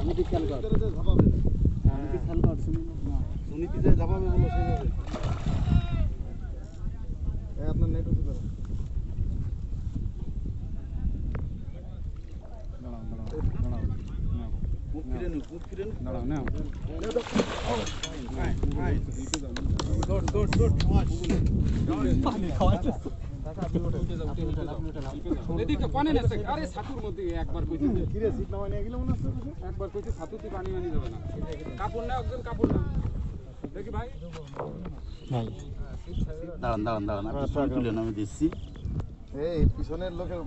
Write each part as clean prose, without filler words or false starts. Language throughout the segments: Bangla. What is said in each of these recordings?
নদী খেয়াল কর ঝাপাবে নদী খেয়াল কর সুনীতি যে ঝাপাবে বলো সেইভাবে আপনার নেট আছে দাঁড়াও মুখ ফিরে নে দাঁড়াও না এদিকে পানি না আরে ছাতুর মধ্যে একবার কইতে কি রে সিট নামাই নিয়ে গেল মনে হচ্ছে একবার কইতে ছাতুতে পানি মানি যাবে না কাপড় না একজন কাপড় না দেখি ভাই দাঁড়ান তুলে আমি দিচ্ছি এই পিছনের লোকের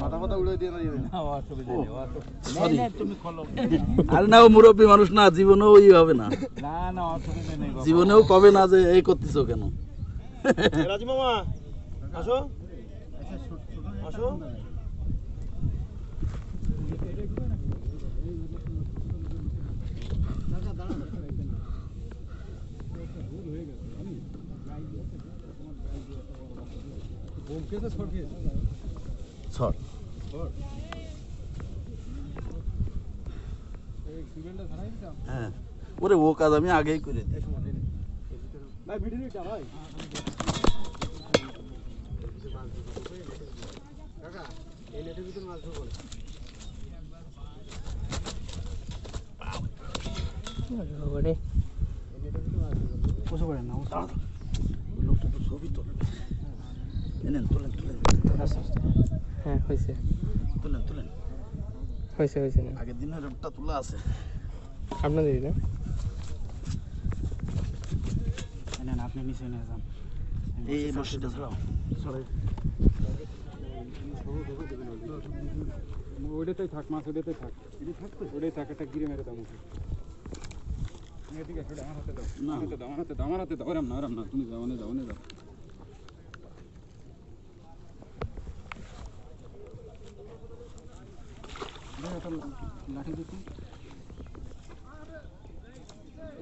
মাথা উড়ে দিয়ে না আরে না ও মুরব্বী মানুষ না জীবনেও ই হবে না জীবনেও কবে না যে এই করতেছো কেন রাজু মামা আসো আসো ছড় হ্যাঁ ওরে ও কাজ আমি আগেই করে দিই ভাই ভিডিওটা ভাই কাকা এই নেটের ভিতর মাছ ধরবো ওরে বসে পড়েন না লোকটা তো ছবি তোলে তোলেন হ্যাঁ হয়েছে তোলেন হয়েছে না আগের দিনের রোগটা তোলা আছে আপনাদেরই না আপনি নিচে নিয়ে যান এই রশিটা ছাড়াও ওইটাতেই থাক মাছ ওইটাতেই থাক ওইটাই থাক একটা গিরে মেরে দাও মুখে এদিকে আসলে আমার হাতে দাও আমার হাতে দাও ওরম না তুমি যাও যাও লাঠি দিচ্ছি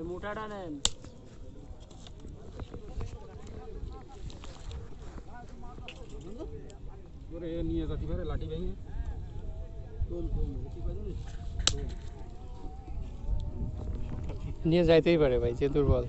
মোটাটা নেন ওরে নিয়ে যাচ্ছি পারে লাঠি ভেঙে নিয়ে যাইতেই পারে ভাই যে দুর্বল